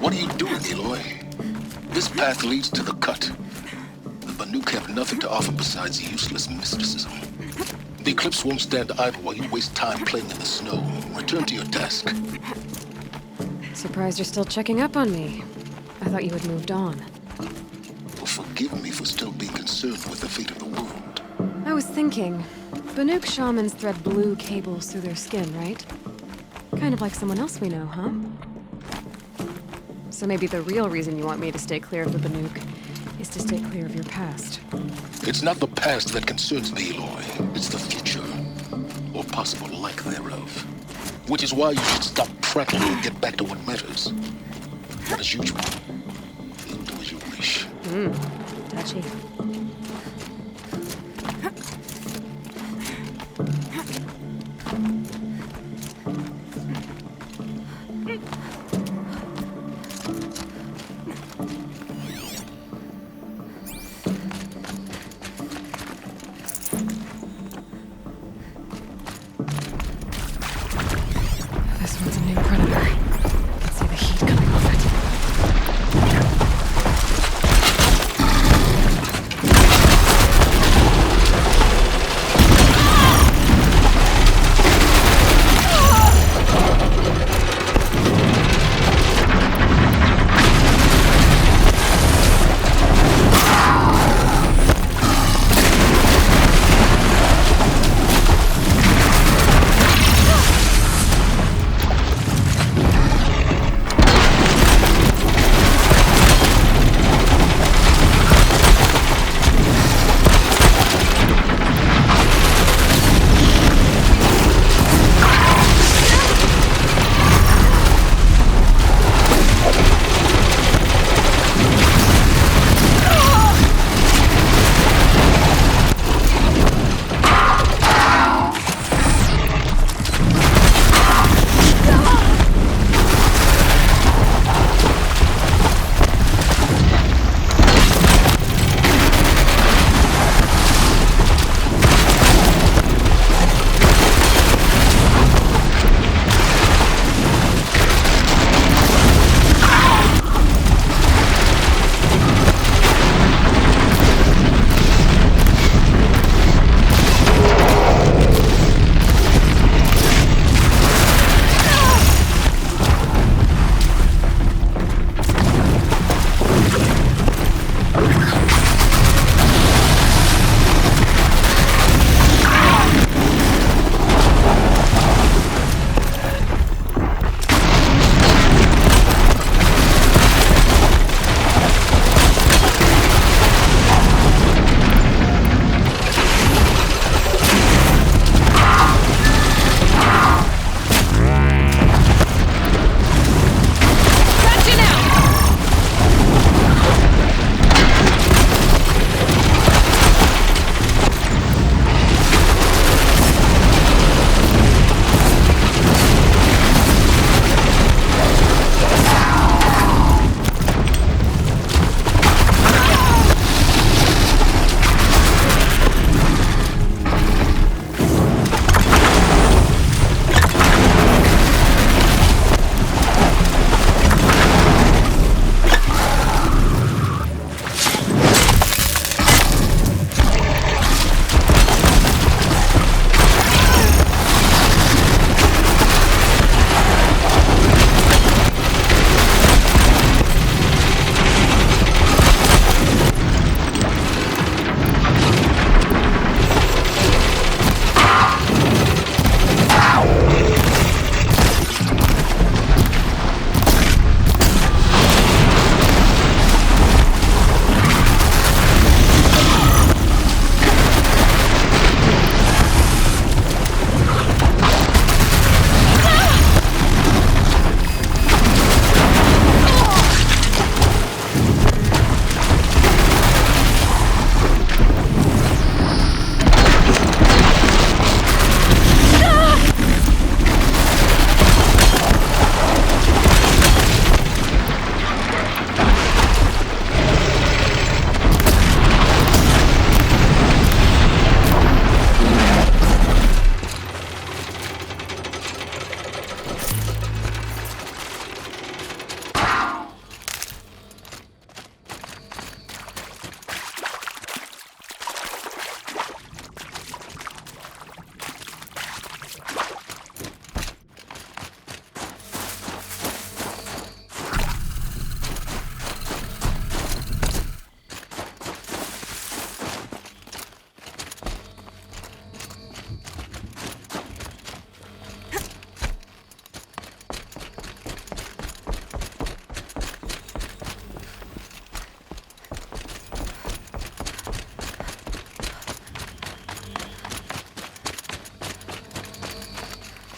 What are you doing, Aloy? This path leads to the cut. The Banuk have nothing to offer besides useless mysticism. The Eclipse won't stand idle while you waste time playing in the snow. Return to your task. Surprised you're still checking up on me. I thought you had moved on. Well, forgive me for still being concerned with the fate of the world. I was thinking, Banuk shamans thread blue cables through their skin, right? Kind of like someone else we know, huh? So maybe the real reason you want me to stay clear of the Banuk is to stay clear of your past. It's not the past that concerns me, Aloy. It's the future. Or possible lack thereof. Which is why you should stop prattling and get back to what matters. But as usual, you'll do as you wish. Touchy. This one's a new predator. I can see the heat coming off it.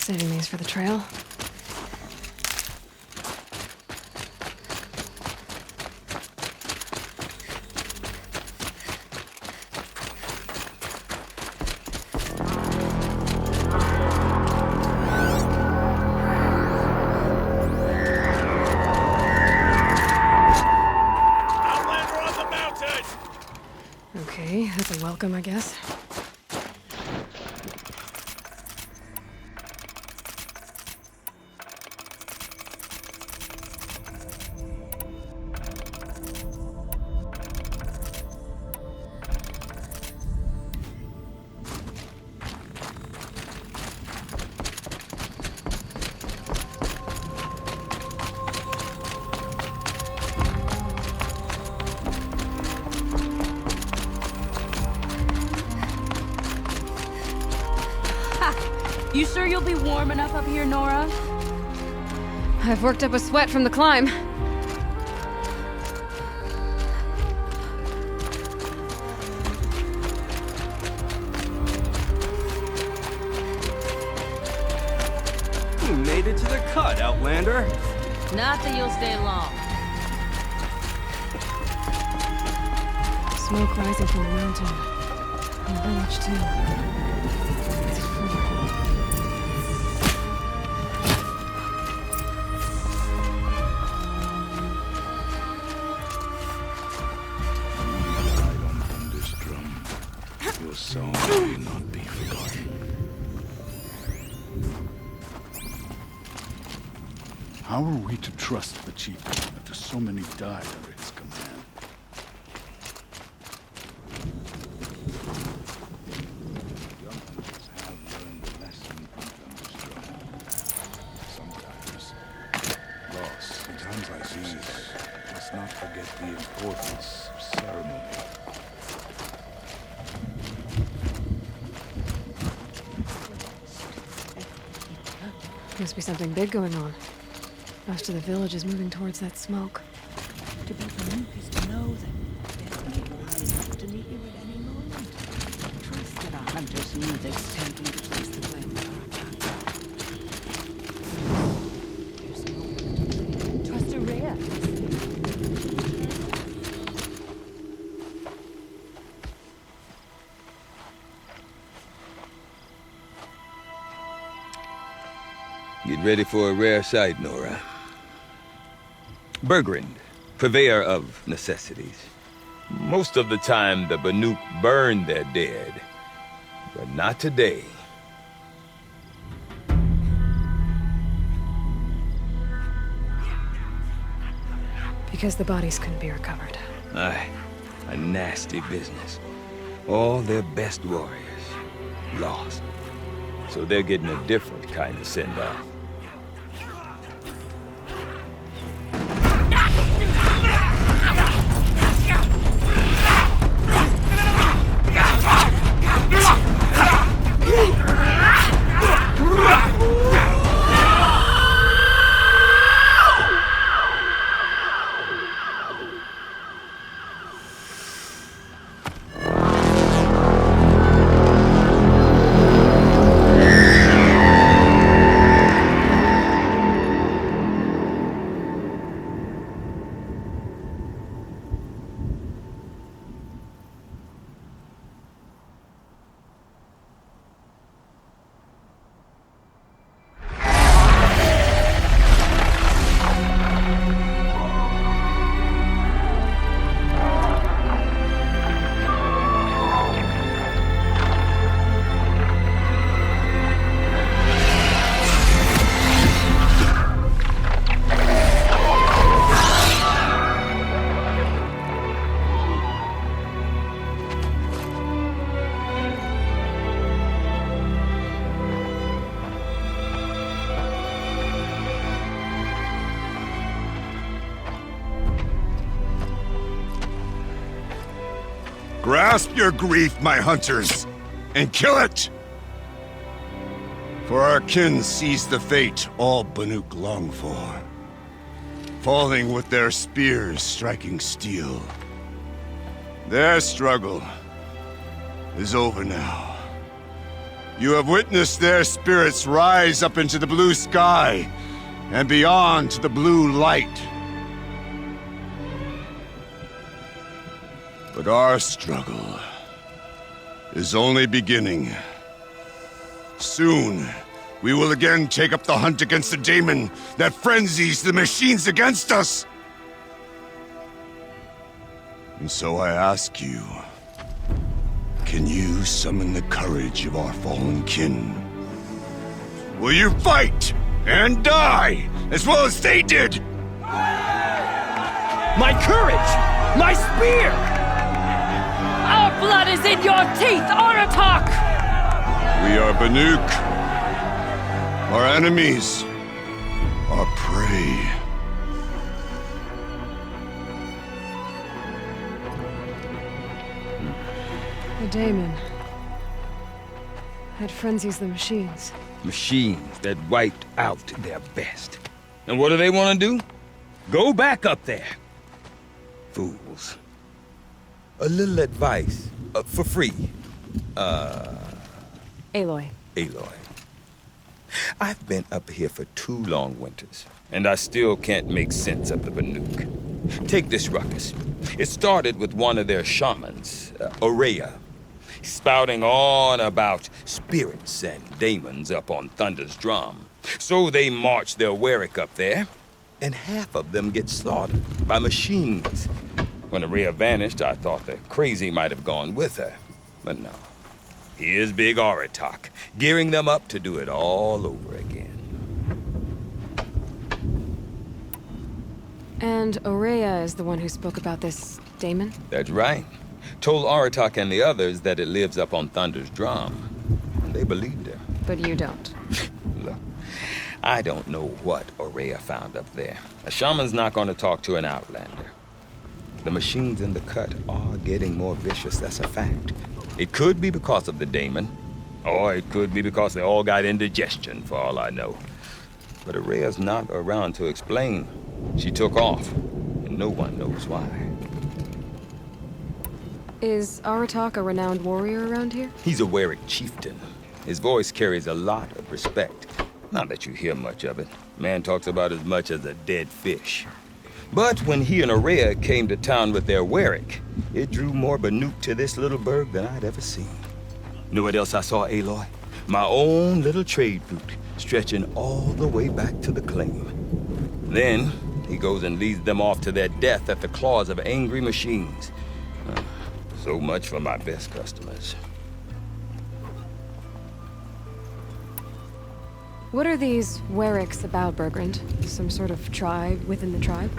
Saving these for the trail. Okay, that's a welcome, I guess. You sure you'll be warm enough up here, Nora? I've worked up a sweat from the climb. You made it to the cut, Outlander. Not that you'll stay long. Smoke rising from the mountain. And the village, too. Your song may not be forgotten. How are we to trust the chief after so many died under his command? Young hunters have learned the lesson from Thunderstruck. Sometimes, loss in times like these must not forget the importance of ceremony. Must be something big going on. Most of the village is moving towards that smoke. To be Banuk is to know that there's people high enough to meet you at any moment. Trust that our hunters knew this temple to place the blame for our attack. There's no one. Trust a rare. Get ready for a rare sight, Nora. Bergrand, purveyor of necessities. Most of the time, the Banuk burn their dead, but not today. Because the bodies couldn't be recovered. Aye, a nasty business. All their best warriors lost. So they're getting a different kind of send-off. Grasp your grief, my hunters, and kill it! For our kin sees the fate all Banuk long for. Falling with their spears striking steel. Their struggle is over now. You have witnessed their spirits rise up into the blue sky and beyond to the blue light. But our struggle is only beginning. Soon, we will again take up the hunt against the daemon that frenzies the machines against us. And so I ask you, can you summon the courage of our fallen kin? Will you fight and die as well as they did? My courage! My spear! Our blood is in your teeth, Aratak! We are Banuk. Our enemies are prey. The daemon. It frenzies the machines. Machines that wiped out their best. And what do they want to do? Go back up there. Fools. A little advice, for free. Aloy. Aloy. I've been up here for 2 long winters, and I still can't make sense of the Banuk. Take this ruckus. It started with one of their shamans, Aurea, spouting on about spirits and daemons up on Thunder's drum. So they march their Warwick up there, and half of them get slaughtered by machines. When Aurea vanished, I thought the crazy might have gone with her, but no. Here's Big Aratak, gearing them up to do it all over again. And Aurea is the one who spoke about this daemon? That's right. Told Aratak and the others that it lives up on Thunder's drum. And they believed her. But you don't. Look, I don't know what Aurea found up there. A shaman's not going to talk to an outlander. The machines in the cut are getting more vicious, that's a fact. It could be because of the daemon, or it could be because they all got indigestion, for all I know. But Aurea's not around to explain. She took off, and no one knows why. Is Aratak a renowned warrior around here? He's a Warwick chieftain. His voice carries a lot of respect. Not that you hear much of it. Man talks about as much as a dead fish. But when he and Aurea came to town with their Warwick, it drew more Banuk to this little burg than I'd ever seen. Know what else I saw, Aloy? My own little trade route, stretching all the way back to the claim. Then, he goes and leads them off to their death at the claws of angry machines. So much for my best customers. What are these Warwicks about, Bergrand? Some sort of tribe within the tribe?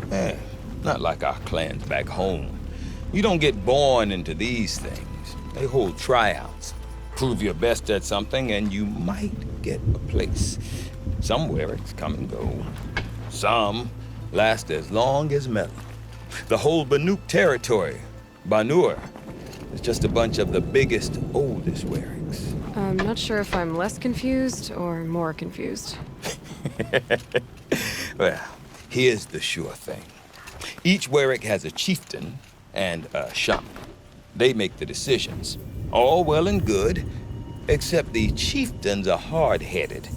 Not like our clans back home. You don't get born into these things. They hold tryouts. Prove your best at something and you might get a place. Some Warwicks come and go. Some last as long as metal. The whole Banuk territory, Banur, is just a bunch of the biggest, oldest Warwicks. I'm not sure if I'm less confused or more confused. Well, here's the sure thing. Each Warwick has a chieftain and a shaman. They make the decisions. All well and good, except the chieftains are hard-headed,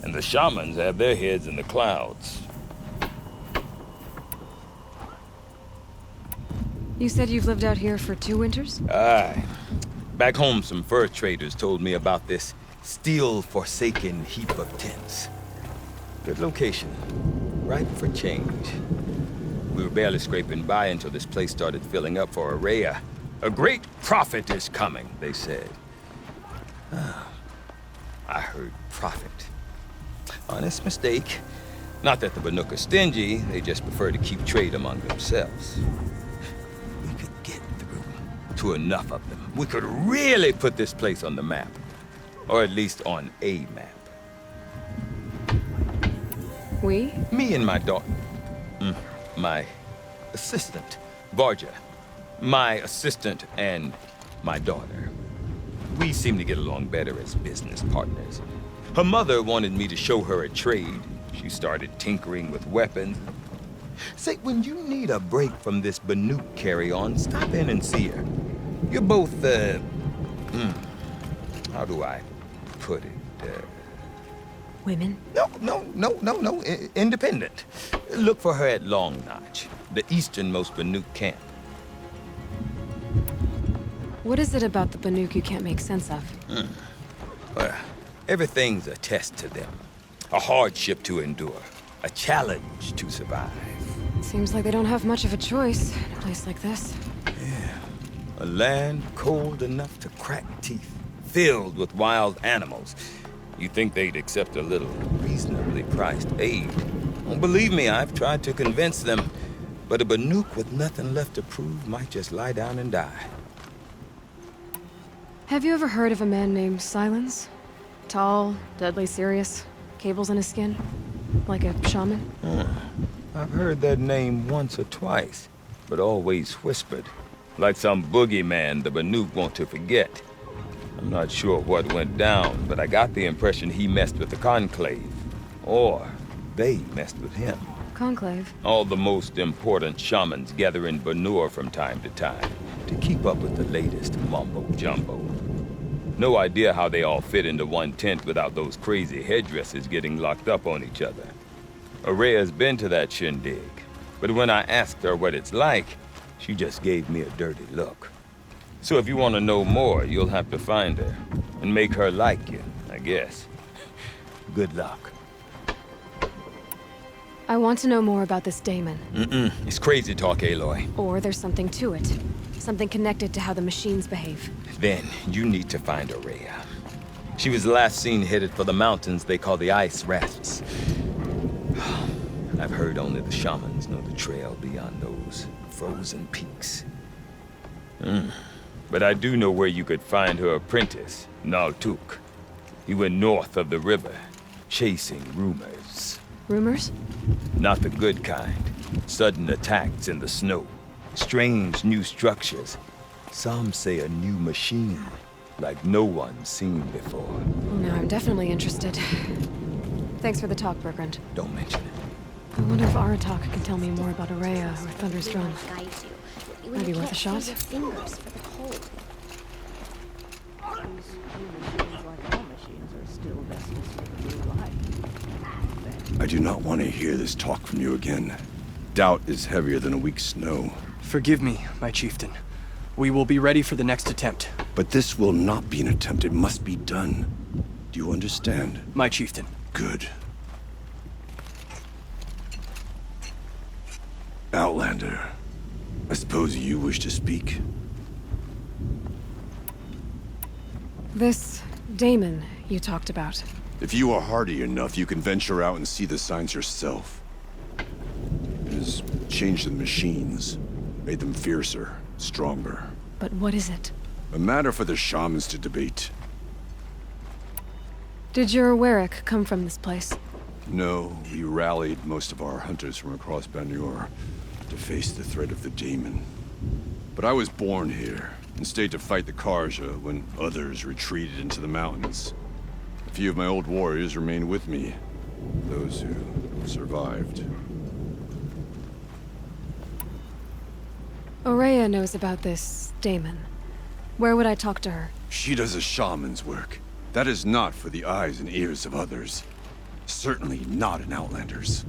and the shamans have their heads in the clouds. You said you've lived out here for 2 winters? Aye. Back home, some fur traders told me about this steel-forsaken heap of tents. Good location. Ripe for change. We were barely scraping by until this place started filling up for Aurea. A great prophet is coming, they said. I heard prophet. Honest mistake. Not that the Banuk are stingy, they just prefer to keep trade among themselves. We could get through to enough of them. We could really put this place on the map. Or at least on a map. We? Me and my daughter. My assistant, Varja. My assistant and my daughter. We seem to get along better as business partners. Her mother wanted me to show her a trade. She started tinkering with weapons. Say, when you need a break from this Banuk carry-on, stop in and see her. You're both, how do I put it? Women? No. Independent. Look for her at Long Notch, the easternmost Banuk camp. What is it about the Banuk you can't make sense of? Well, everything's a test to them. A hardship to endure. A challenge to survive. Seems like they don't have much of a choice in a place like this. A land cold enough to crack teeth, filled with wild animals. You think they'd accept a little reasonably priced aid? Oh, believe me, I've tried to convince them. But a Banuk with nothing left to prove might just lie down and die. Have you ever heard of a man named Silence? Tall, deadly serious, cables in his skin? Like a shaman? I've heard that name once or twice, but always whispered. Like some boogeyman the Banuk want to forget. I'm not sure what went down, but I got the impression he messed with the Conclave. Or they messed with him. Conclave? All the most important shamans gather in Banur from time to time to keep up with the latest mumbo-jumbo. No idea how they all fit into one tent without those crazy headdresses getting locked up on each other. Araya's been to that shindig, but when I asked her what it's like, she just gave me a dirty look. So if you want to know more, you'll have to find her and make her like you, I guess. Good luck. I want to know more about this daemon. It's crazy talk, Aloy. Or there's something to it. Something connected to how the machines behave. Then you need to find Araya. She was last seen headed for the mountains they call the Ice Rafts. I've heard only the shamans know the trail beyond those frozen peaks. But I do know where you could find her apprentice, Naltuk. He went north of the river, chasing rumors. Rumors? Not the good kind. Sudden attacks in the snow. Strange new structures. Some say a new machine, like no one's seen before. Well, now I'm definitely interested. Thanks for the talk, Bergrand. Don't mention it. I wonder if Aratak can tell me more about Araya or Thunder's Drum. Might be worth a shot. Fingers for the cold. These machines, like all machines, are still vessels for new life. I do not want to hear this talk from you again. Doubt is heavier than a week's snow. Forgive me, my chieftain. We will be ready for the next attempt. But this will not be an attempt. It must be done. Do you understand? My chieftain. Good. Outlander, I suppose you wish to speak? This daemon you talked about. If you are hardy enough, you can venture out and see the signs yourself. It has changed the machines, made them fiercer, stronger. But what is it? A matter for the shamans to debate. Did your Warwick come from this place? No, we rallied most of our hunters from across Banur to face the threat of the demon. But I was born here and stayed to fight the Karja when others retreated into the mountains. A few of my old warriors remained with me, those who survived. Araya knows about this daemon. Where would I talk to her? She does a shaman's work. That is not for the eyes and ears of others. Certainly not an Outlander's.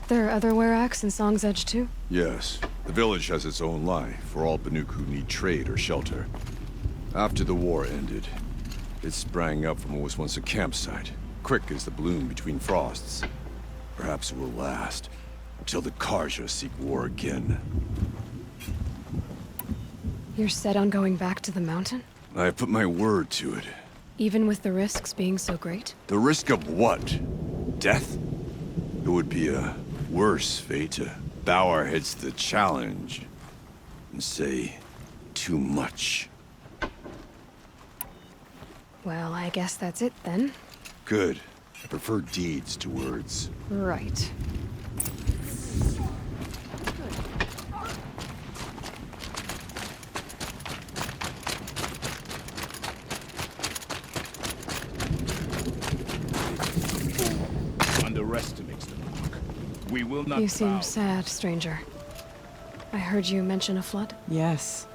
There are other Weraks in Song's Edge too? Yes. The village has its own life for all Banuk who need trade or shelter. After the war ended, it sprang up from what was once a campsite, quick as the bloom between frosts. Perhaps it will last until the Karja seek war again. You're set on going back to the mountain? I have put my word to it. Even with the risks being so great? The risk of what? Death? It would be a worse fate to bow our heads to the challenge and say too much. Well, I guess that's it then. Good. I prefer deeds to words. Right. Underestimates the mark. We will not You seem bow. sad, stranger. I heard you mention a flood? Yes.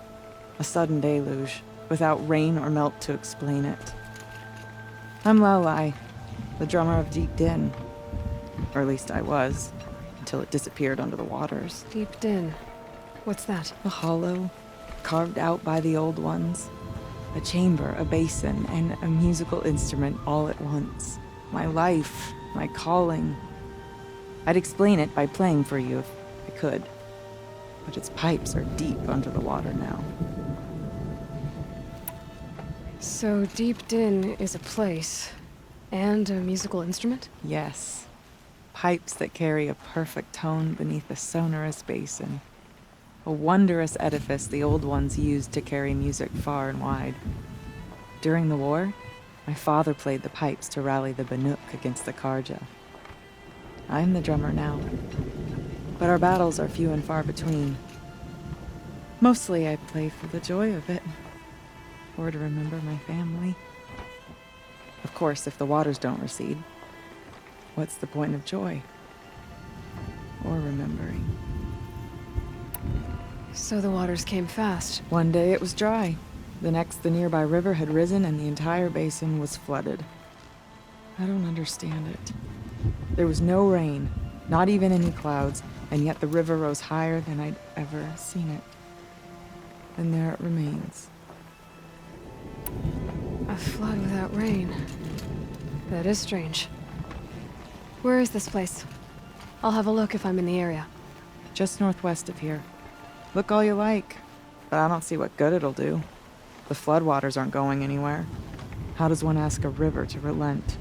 A sudden deluge, without rain or melt to explain it. I'm Aloy, the drummer of Deep Din. Or at least I was, until it disappeared under the waters. Deep Din. What's that? A hollow, carved out by the old ones. A chamber, a basin, and a musical instrument all at once. My life, my calling. I'd explain it by playing for you if I could. But its pipes are deep under the water now. So Deep Din is a place and a musical instrument? Yes. Pipes that carry a perfect tone beneath a sonorous basin. A wondrous edifice the old ones used to carry music far and wide. During the war, my father played the pipes to rally the Banuk against the Karja. I'm the drummer now, but our battles are few and far between. Mostly I play for the joy of it, or to remember my family. Of course, if the waters don't recede, what's the point of joy? Or remembering? So the waters came fast. One day it was dry. The next, the nearby river had risen and the entire basin was flooded. I don't understand it. There was no rain, not even any clouds, and yet the river rose higher than I'd ever seen it. And there it remains. A flood without rain. That is strange. Where is this place? I'll have a look if I'm in the area. Just northwest of here. Look all you like, but I don't see what good it'll do. The floodwaters aren't going anywhere. How does one ask a river to relent?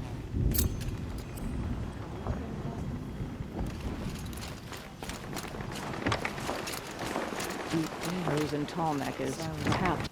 Rose and Tallneck is tapped.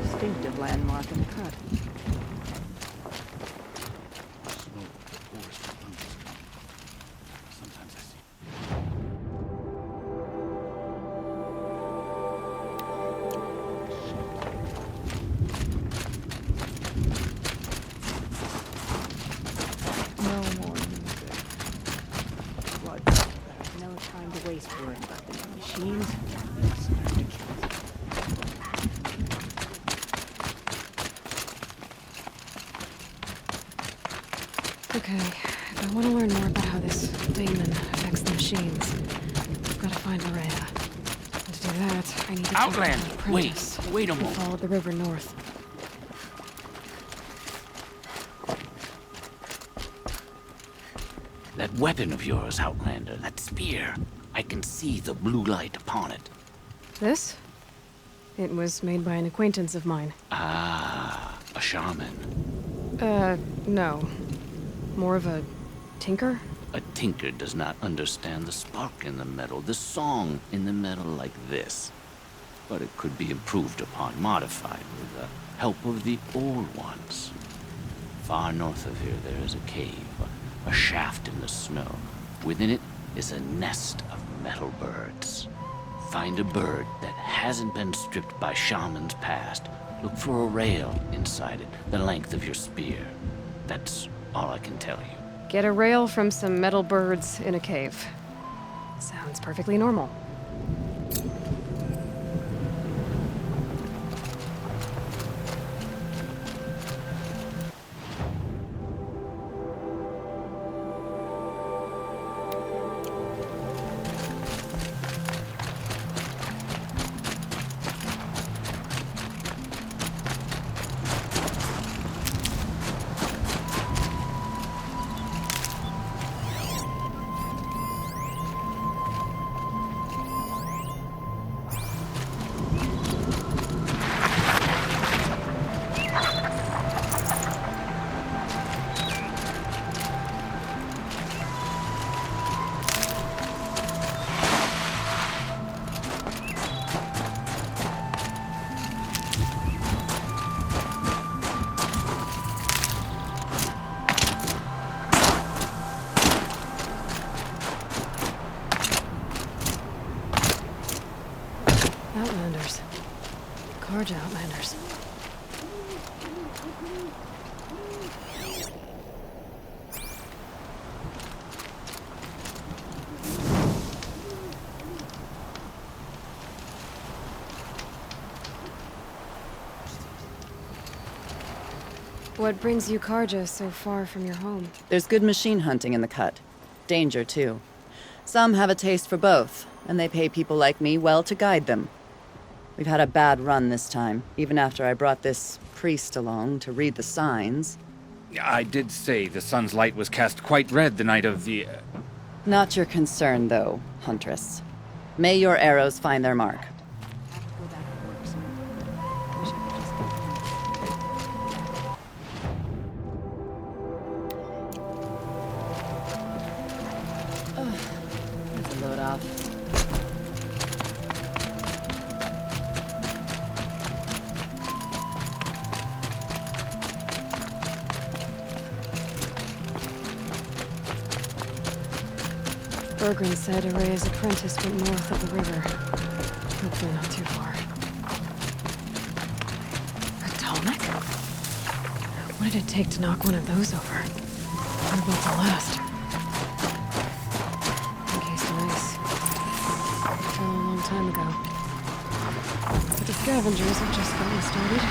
Distinctive landmark in the cut. No more music. Blood. There's no time to waste worrying about the new machines. It's ridiculous. Okay, if I want to learn more about how this daemon affects the machines, I've got to find Araya. And to do that, I need to Outland! check out the apprentice. Wait a and moment. follow the river north. That weapon of yours, Outlander, that spear. I can see the blue light upon it. This? It was made by an acquaintance of mine. Ah, a shaman. No. More of a tinker? A tinker does not understand the spark in the metal, the song in the metal like this. But it could be improved upon, modified with the help of the old ones. Far north of here there is a cave, a shaft in the snow. Within it is a nest of metal birds. Find a bird that hasn't been stripped by shamans past. Look for a rail inside it, the length of your spear. That's all I can tell you. Get a rail from some metal birds in a cave. Sounds perfectly normal. Karja Outlanders. What brings you Karja so far from your home? There's good machine hunting in the cut. Danger, too. Some have a taste for both, and they pay people like me well to guide them. We've had a bad run this time, even after I brought this priest along to read the signs. I did say the sun's light was cast quite red the night of the... Not your concern, though, Huntress. May your arrows find their mark. That's a load off. Bergren said Araya's apprentice went north of the river. Hopefully not too far. Atomic? What did it take to knock one of those over? What about the last? Encased in ice. Fell a long time ago. But the scavengers have just gotten started.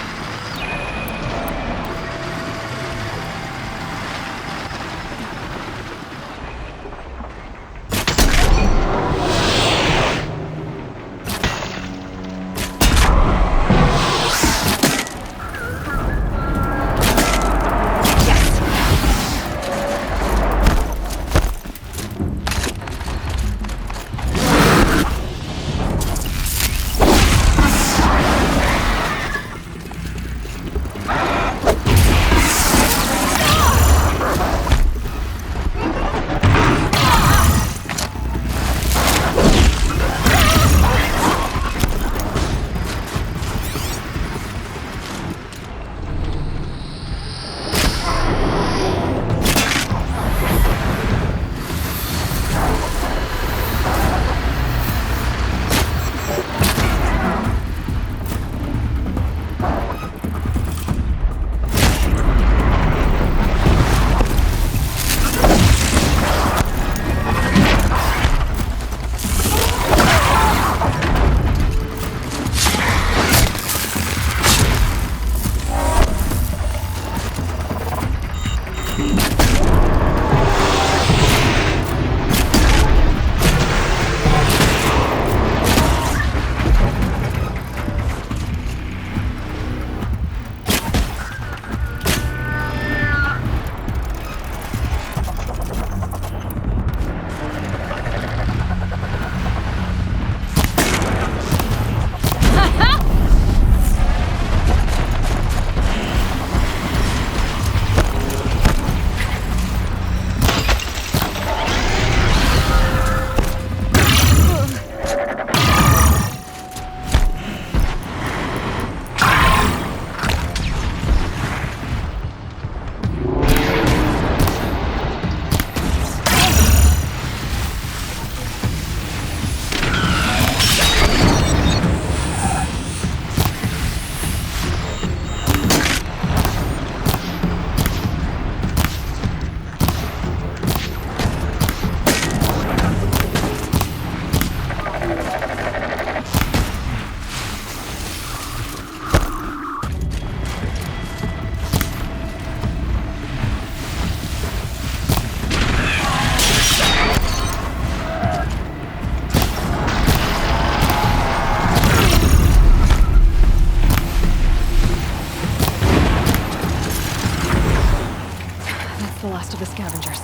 The last of the scavengers.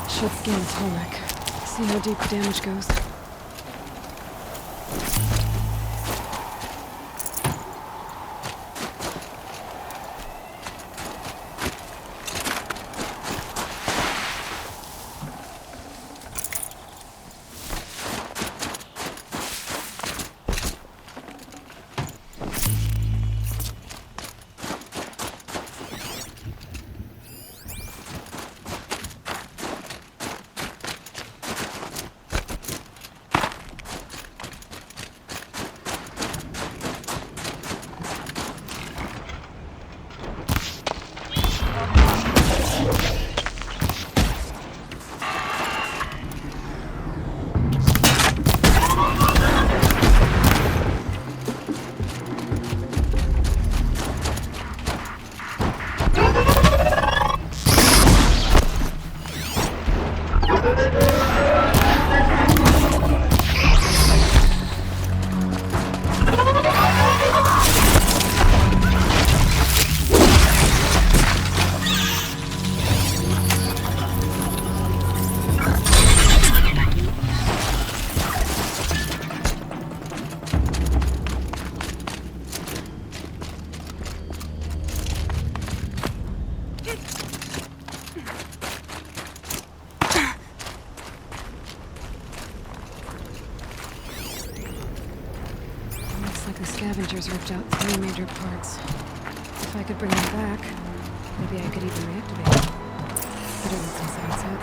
Should scan Tomek. See how deep the damage goes. Scavengers ripped out 3 major parts. If I could bring them back, maybe I could even reactivate them. Better than some sunset.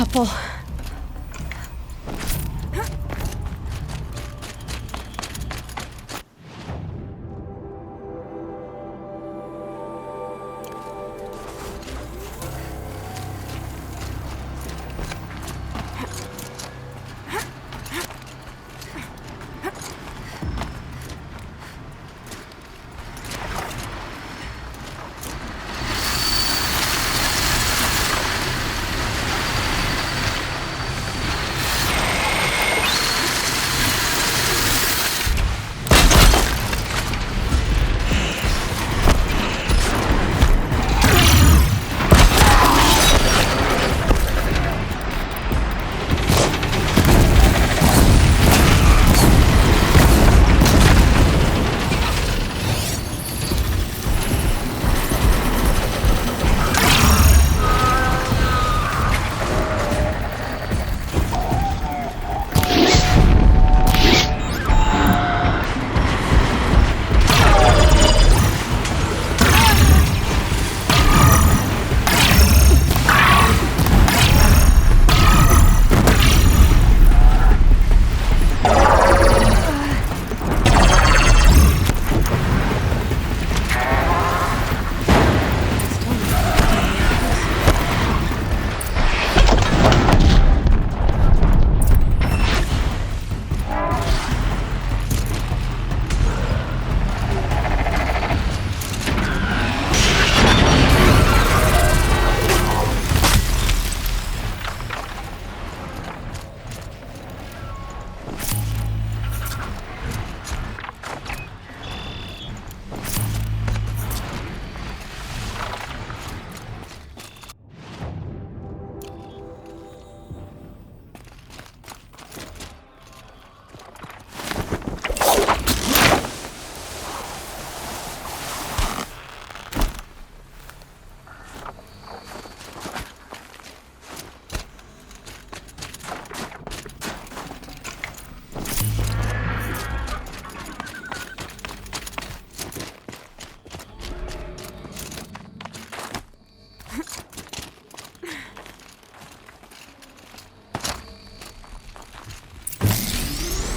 helpful.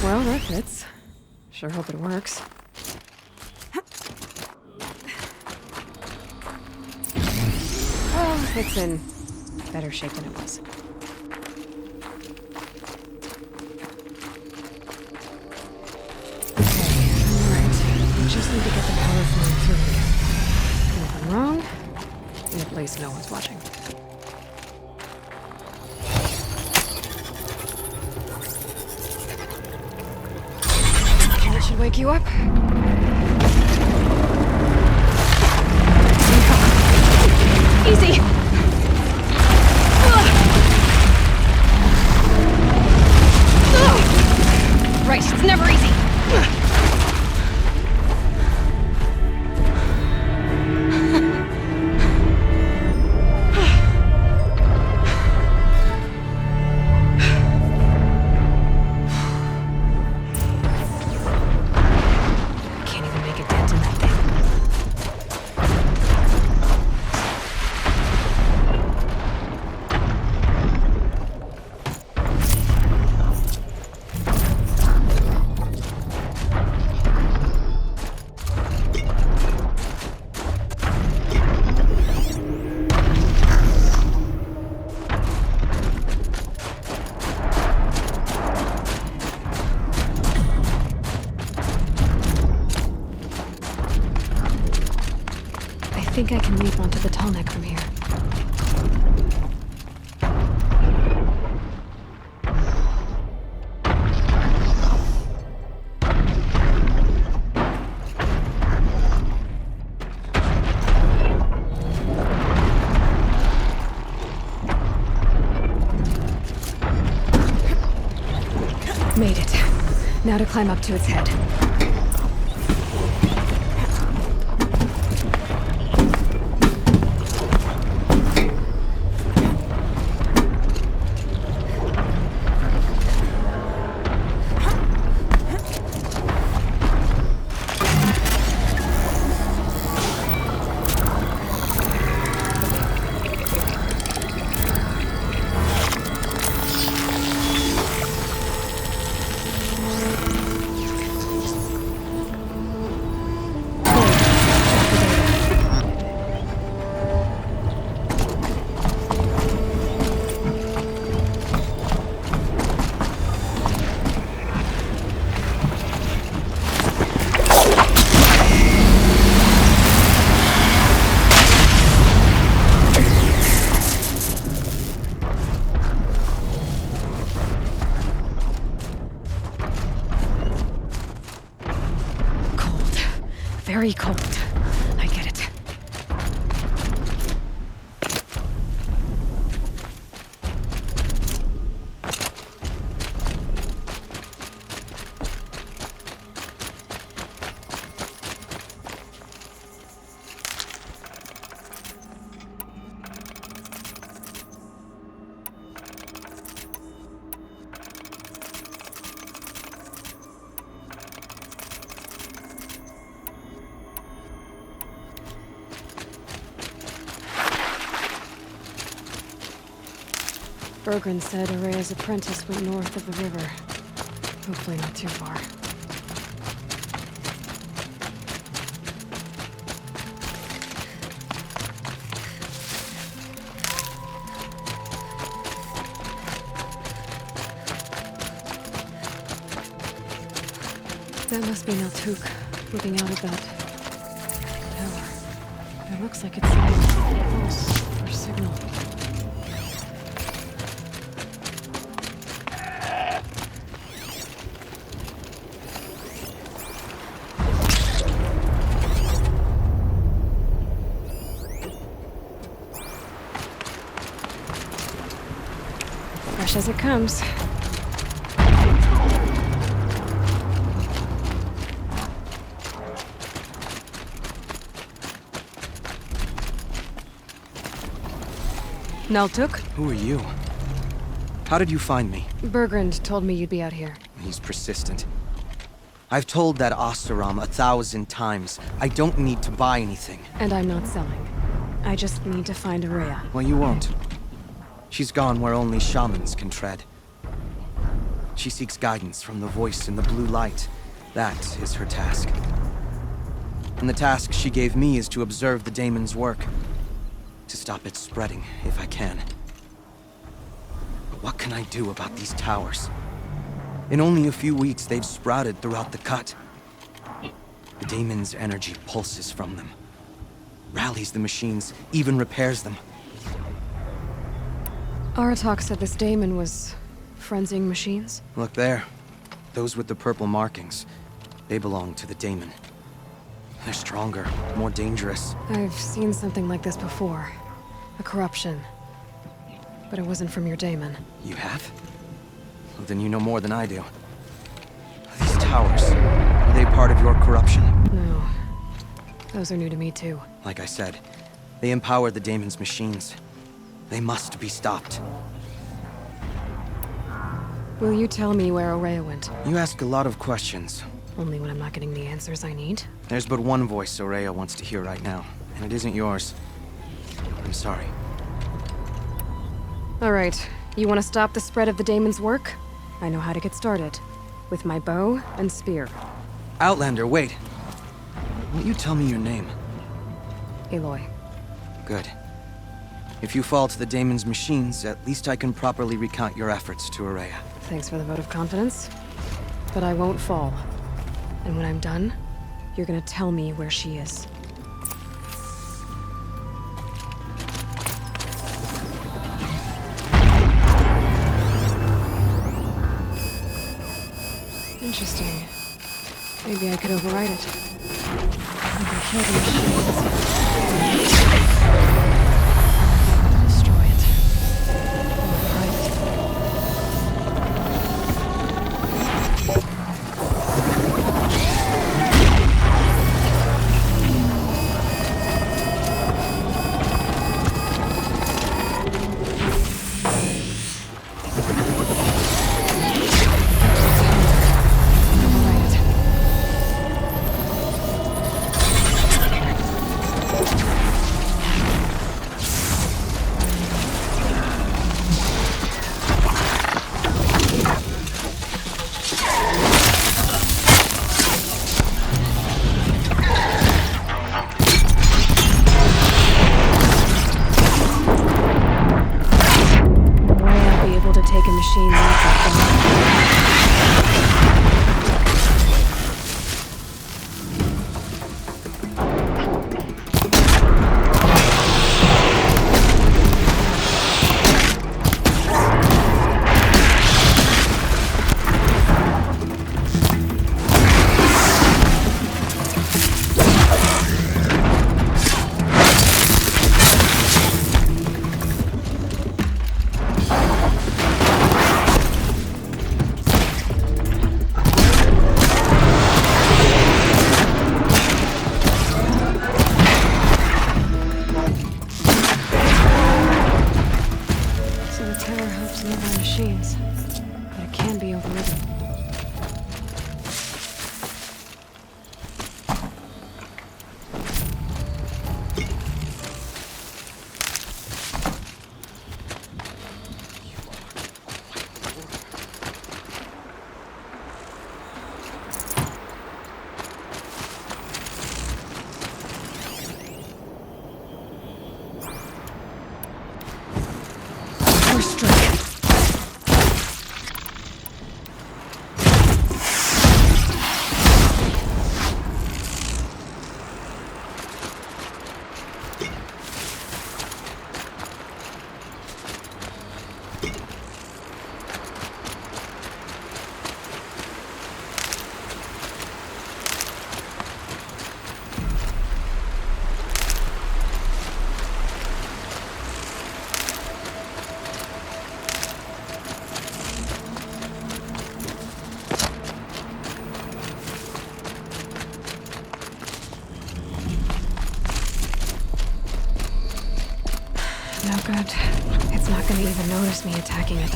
Well, that fits. Sure hope it works. Well, it's in better shape than it was. Alright. Just need to get the power flowing through here. Nothing wrong. In a place no one's watching. That should wake you up. Easy! Right, it's never easy. Can't even make a dent in that thing. I think I can leap onto the tall neck from here. Made it. Now to climb up to its head. very cold. I get it. Bergren said Araya's apprentice went north of the river. Hopefully not too far. That must be Naltuk, looking out at that tower. It looks like it's sending a pulse or signal. Fresh as it comes. Naltuk? Who are you? How did you find me? Bergrand told me you'd be out here. He's persistent. I've told that Oseram 1,000 times. I don't need to buy anything. And I'm not selling. I just need to find Araya. Well, you won't. She's gone where only shamans can tread. She seeks guidance from the voice in the blue light. That is her task. And the task she gave me is to observe the daemon's work. To stop it spreading, if I can. But what can I do about these towers? In only a few weeks, they've sprouted throughout the cut. The daemon's energy pulses from them. Rallies the machines, even repairs them. Aratak said this daemon was frenzying machines? Look there. Those with the purple markings. They belong to the daemon. They're stronger, more dangerous. I've seen something like this before. A corruption. But it wasn't from your daemon. You have? Well, then you know more than I do. These towers, are they part of your corruption? No. Those are new to me too. Like I said, they empower the daemon's machines. They must be stopped. Will you tell me where Araya went? You ask a lot of questions. Only when I'm not getting the answers I need. There's but one voice Araya wants to hear right now, and it isn't yours. I'm sorry. All right. You want to stop the spread of the daemon's work? I know how to get started. With my bow and spear. Outlander, wait. Won't you tell me your name? Aloy. Good. If you fall to the daemon's machines, at least I can properly recount your efforts to Araya. Thanks for the vote of confidence. But I won't fall. And when I'm done, you're gonna tell me where she is. Interesting. Maybe I could override it. I can kill the machines. Destroy it. Override it. machines, but it can be overridden. No good. It's not gonna even notice me attacking it.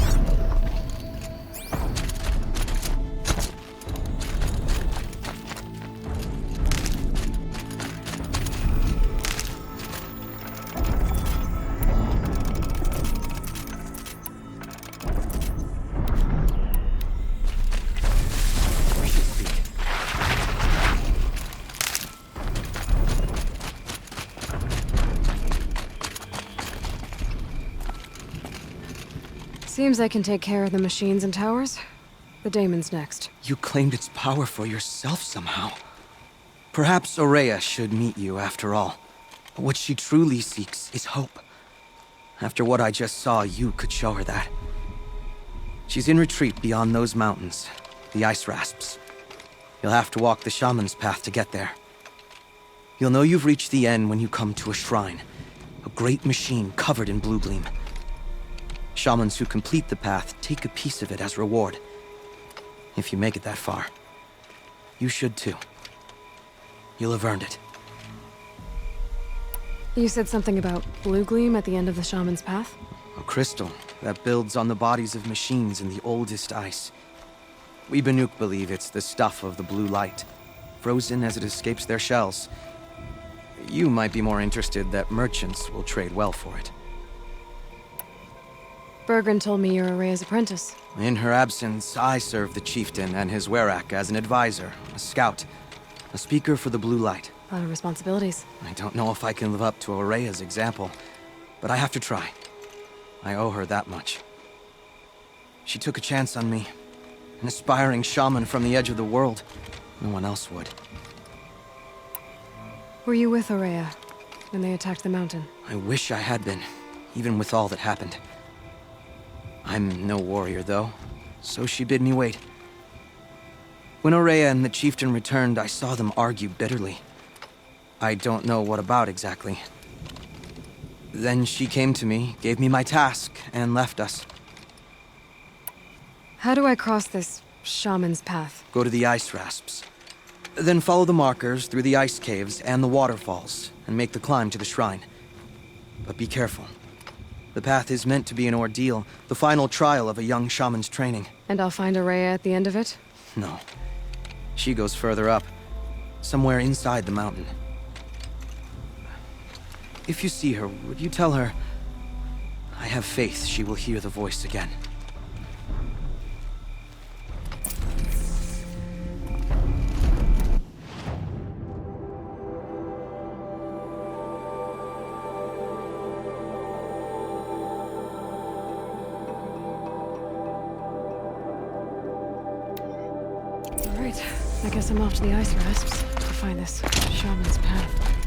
Seems I can take care of the machines and towers. The daemon's next. You claimed its power for yourself somehow. Perhaps Aurea should meet you after all. What she truly seeks is hope. After what I just saw, you could show her that. She's in retreat beyond those mountains, the ice rasps. You'll have to walk the shaman's path to get there. You'll know you've reached the end when you come to a shrine, a great machine covered in blue gleam. Shamans who complete the path take a piece of it as reward. If you make it that far, you should too. You'll have earned it. You said something about blue gleam at the end of the shaman's path? A crystal that builds on the bodies of machines in the oldest ice. We Banuk believe it's the stuff of the blue light, frozen as it escapes their shells. You might be more interested that merchants will trade well for it. Bergren told me you're Aurea's apprentice. In her absence, I serve the chieftain and his werak as an advisor, a scout, a speaker for the blue light. A lot of responsibilities. I don't know if I can live up to Aurea's example, but I have to try. I owe her that much. She took a chance on me, an aspiring shaman from the edge of the world. No one else would. Were you with Aurea when they attacked the mountain? I wish I had been, even with all that happened. I'm no warrior, though, so she bid me wait. When Aurea and the chieftain returned, I saw them argue bitterly. I don't know what about exactly. Then she came to me, gave me my task, and left us. How do I cross this shaman's path? Go to the ice rasps. Then follow the markers through the ice caves and the waterfalls, and make the climb to the shrine. But be careful. The path is meant to be an ordeal, the final trial of a young shaman's training. And I'll find Aurea at the end of it? No. She goes further up, somewhere inside the mountain. If you see her, would you tell her, I have faith she will hear the voice again. I guess I'm off to the ice rasps to find this shaman's path.